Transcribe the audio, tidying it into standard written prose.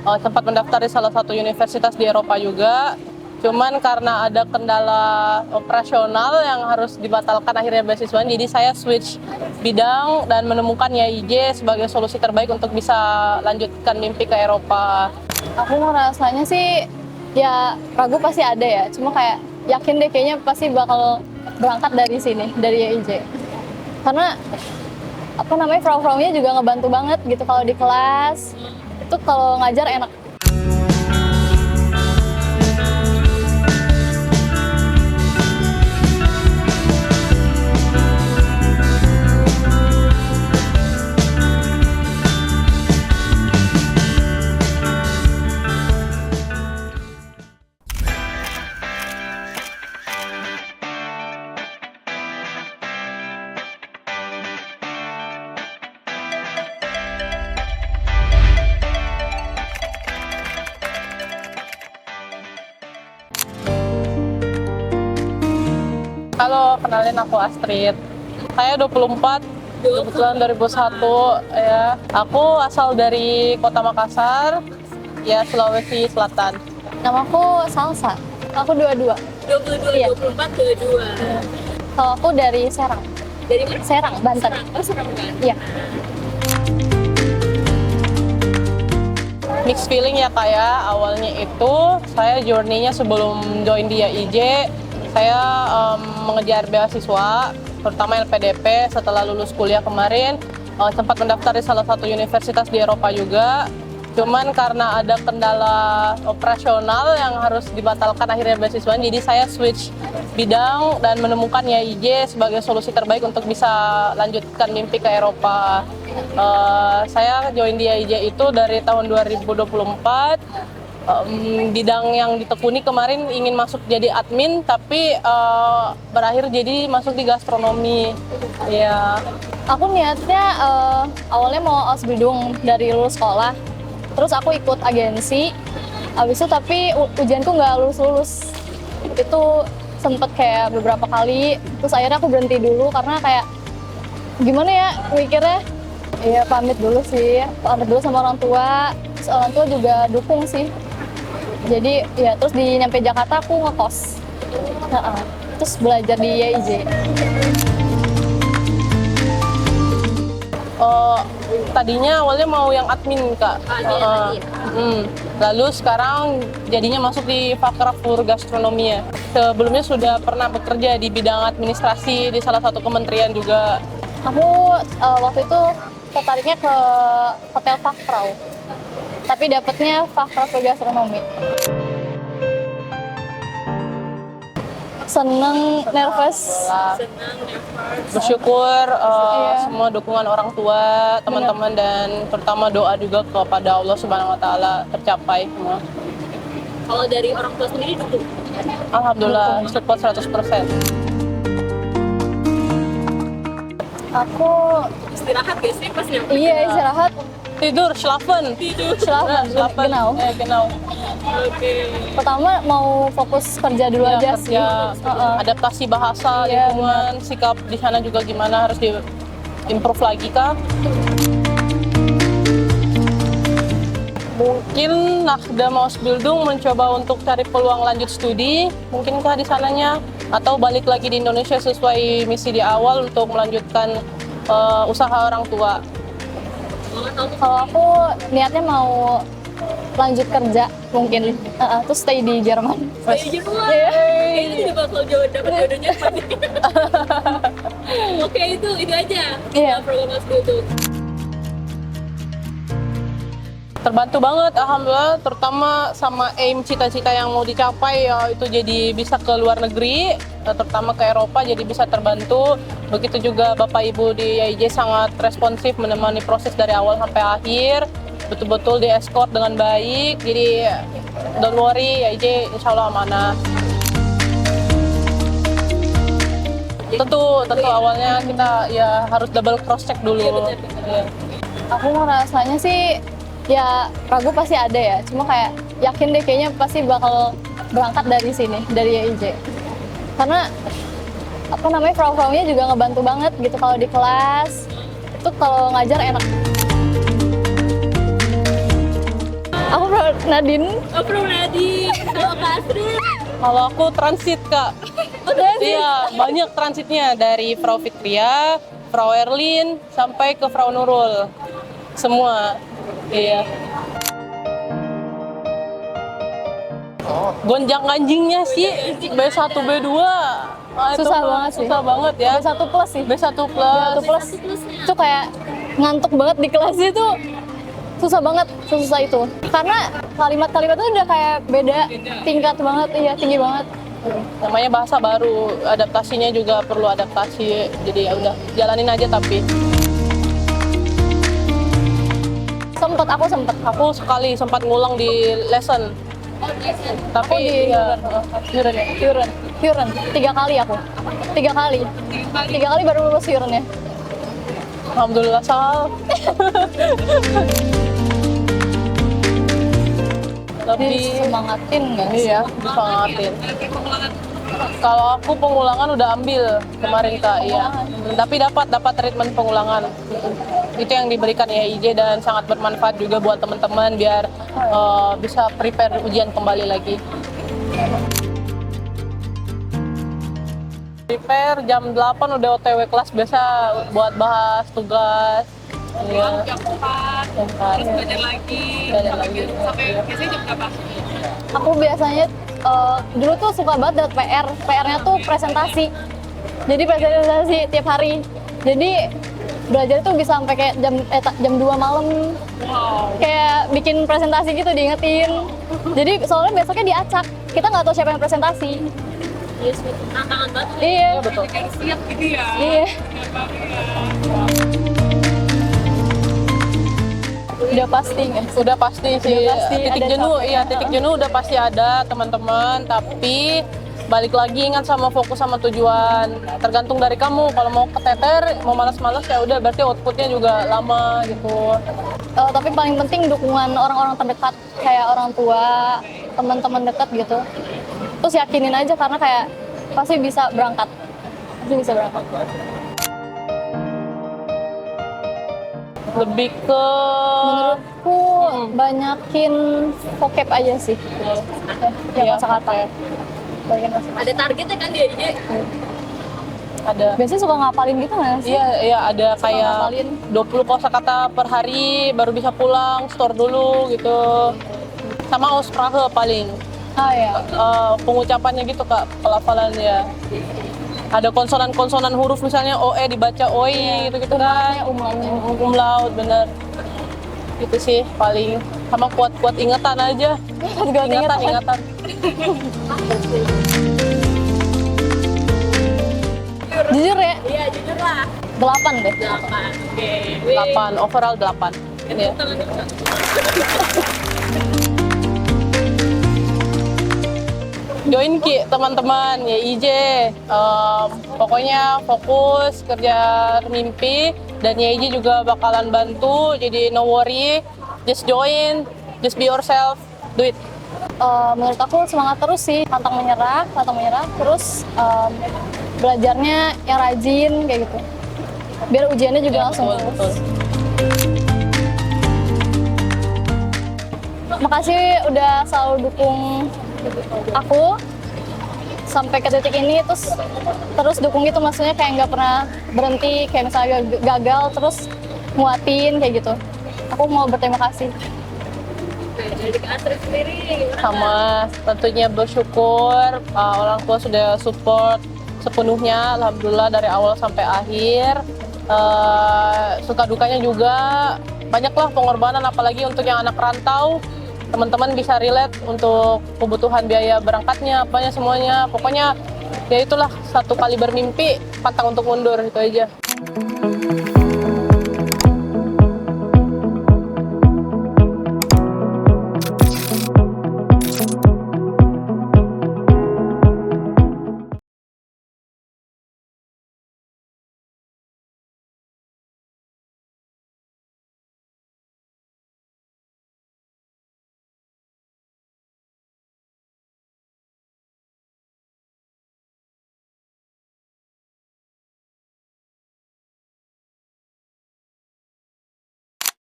sempat mendaftar di salah satu universitas di Eropa juga. Cuman karena ada kendala operasional yang harus dibatalkan akhirnya beasiswanya, jadi saya switch bidang dan menemukan YIJ sebagai solusi terbaik untuk bisa lanjutkan mimpi ke Eropa. Aku ngerasanya sih ya ragu pasti ada ya, cuma kayak yakin deh kayaknya pasti bakal berangkat dari sini, dari YIJ. Karena frau-fraunya juga ngebantu banget gitu kalau di kelas. Itu kalau ngajar enak. Halo, kenalin aku Astrid. Saya 24, kebetulan 2001 ya. Aku asal dari Kota Makassar, ya Sulawesi Selatan. Namaku Salsa. Aku 22. 22, Iya. 24, 22. Kalau aku dari Serang. Dari mana? Serang, Banten. Oh, Serang kan? Iya. Mixed feeling ya Kak ya. Awalnya itu saya journey-nya sebelum join di YIJ, saya mengejar beasiswa, terutama LPDP. Setelah lulus kuliah kemarin, sempat mendaftar di salah satu universitas di Eropa juga. Cuman karena ada kendala operasional yang harus dibatalkan akhirnya beasiswanya, jadi saya switch bidang dan menemukan YIJ sebagai solusi terbaik untuk bisa lanjutkan mimpi ke Eropa. Saya join di YIJ itu dari tahun 2024. Bidang yang ditekuni kemarin ingin masuk jadi admin, tapi berakhir jadi masuk di gastronomi. Ya. Aku niatnya awalnya mau Ausbildung dari lulus sekolah. Terus aku ikut agensi. Abis itu tapi ujianku nggak lulus-lulus. Itu sempet kayak beberapa kali. Terus akhirnya aku berhenti dulu karena kayak gimana ya mikirnya. Iya pamit dulu sih. Pamit dulu sama orang tua. Terus orang tua juga dukung sih. Jadi ya terus di nyampe Jakarta aku ngekos. Terus belajar di YIJ. Tadinya awalnya mau yang admin Kak. Lalu sekarang jadinya masuk di Fakrafur Gastronomi ya. Sebelumnya sudah pernah bekerja di bidang administrasi di salah satu kementerian juga. Aku waktu itu tertariknya ke Hotel Fakrau, tapi dapetnya Fakrafur Gastronomi. Seneng, nervous. Senang, nervous. Bersyukur Iya. semua dukungan orang tua, teman-teman, dan terutama doa juga kepada Allah Subhanahu wa Ta'ala tercapai semua. Kalau dari orang tua sendiri dukung. Alhamdulillah, support 100%. Aku Istirahat gak sih pas nyampe? iya istirahat, Tidur, schlafen. Tidur. Schlafen. genau. Genau. Oke. Pertama mau fokus kerja dulu Ya, aja sih. kerja, adaptasi bahasa, Iya, lingkungan, sikap di sana juga gimana, harus di-improve lagi kah? Mungkin Nahdam Ausbildung mencoba untuk cari peluang lanjut studi, mungkinkah di sananya, atau balik lagi di Indonesia sesuai misi di awal untuk melanjutkan usaha orang tua. Kalau aku niatnya mau lanjut kerja mungkin, terus stay di Jerman. Stay di Jerman. Iya. Kayaknya juga bakal dapat jodohnya pasti. Oke, itu aja. Iya. Program Ausbildung. Terbantu banget, alhamdulillah, terutama sama aim cita-cita yang mau dicapai, ya itu jadi bisa ke luar negeri, terutama ke Eropa, jadi bisa terbantu. Begitu juga Bapak Ibu di YIJ sangat responsif menemani proses dari awal sampai akhir, betul-betul di escort dengan baik, jadi don't worry, YIJ insya Allah amanah. Tentu awalnya kita ya harus double cross check dulu. Iya, benar. Ya. Aku ngerasanya sih ya ragu pasti ada ya, cuma kayak yakin deh kayaknya pasti bakal berangkat dari sini, dari YIJ. Karena frau-fraunya juga ngebantu banget gitu kalau di kelas. Itu kalau ngajar enak. Aku Nadine. Oh, Pro Nadi. Kalau Kak Astrid. Kalau aku transit Kak. Iya, banyak transitnya dari Frau Fitria, Frau Erlin, sampai ke Frau Nurul. Semua. Iya. Gonjang-ganjingnya sih B1, B2. Susah banget sih. Susah banget ya. B1 plus sih. B1 B1 plus. plus itu kayak ngantuk banget di kelas itu. Susah banget, susah itu. Karena kalimat-kalimat itu udah kayak beda tingkat banget, iya tinggi banget. Namanya bahasa baru, adaptasinya juga perlu adaptasi. Jadi ya udah jalanin aja tapi. Aku Aku sempat ngulang di lesson. Tapi Aku di ya, Huron. 3 kali aku. 3 kali. 3 kali baru lulus Huron ya. alhamdulillah Sal. Lebih Disemangatin nggak sih? iya, disemangatin. Kalau aku pengulangan udah ambil kemarin Kak, iya. Tapi dapat treatment pengulangan. Itu yang diberikan IJ dan sangat bermanfaat juga buat teman-teman biar bisa prepare ujian kembali lagi. Prepare jam 8 udah OTW kelas biasa buat bahas tugas. Iya. Jam 4. Jam 4. Terus belajar lagi. Sampai biasanya jam berapa? Aku biasanya dulu tuh suka banget dapet PR. PR-nya tuh presentasi. Jadi presentasi tiap hari. Jadi belajar tuh bisa sampai kayak jam 2 malam. Wow. Kayak bikin presentasi gitu diingetin. Jadi soalnya besoknya diacak. Kita nggak tahu siapa yang presentasi. Yes, tantangan banget. Iya. Betul. Harus siap gitu ya. Iya. Udah pasti nggak? Udah pasti sih. Udah pasti Titik ada jenuh, capeknya. iya titik jenuh udah pasti ada teman-teman. Tapi balik lagi ingat sama fokus sama tujuan. Tergantung dari kamu. Kalau mau keteter, mau malas-malas ya udah berarti outputnya juga lama gitu. Tapi paling penting dukungan orang-orang terdekat kayak orang tua, teman-teman dekat gitu. Terus yakinin aja karena kayak pasti bisa berangkat. Lebih ke Menurutku banyakin vocab aja sih. Iya, Ya kosakata. Banyakin kosakata. Ada targetnya kan di IJ? ada. Biasanya suka ngapalin gitu nggak sih? Iya, ada kayak ngapalin. 20 kosakata per hari baru bisa pulang, store dulu gitu. Sama Aussprache paling. Ah ya. Pengucapannya gitu Kak, pelafalannya. Ada konsonan-konsonan huruf misalnya OE dibaca OI gitu-gitu kan. Umlaut bener. Itu sih paling sama kuat-kuat ingatan aja. Ingatan. Jujur ya, Iya, jujur lah. 8 deh. 8. Oke. 8, overall 8. Ini ya. Join Ki teman-teman ya IJ. Pokoknya fokus kerja mimpi dan YIJ juga bakalan bantu. Jadi no worry, just join, just be yourself, do it. Menurut aku semangat terus sih, pantang menyerah, terus belajarnya yang rajin kayak gitu. Biar ujiannya juga Ya, langsung betul, lulus. betul. Makasih udah selalu dukung aku sampai ke titik ini, terus dukung gitu, maksudnya kayak nggak pernah berhenti, kayak misalnya gagal terus nguatin kayak gitu. Aku mau berterima kasih. Dari Kak Astrid sendiri gimana? Sama tentunya bersyukur orang tua sudah support sepenuhnya, alhamdulillah dari awal sampai akhir. Suka dukanya juga banyaklah pengorbanan, apalagi untuk yang anak rantau. Teman-teman bisa relate untuk kebutuhan biaya berangkatnya, apanya semuanya. Pokoknya ya itulah, satu kali bermimpi, pantang untuk mundur, itu aja.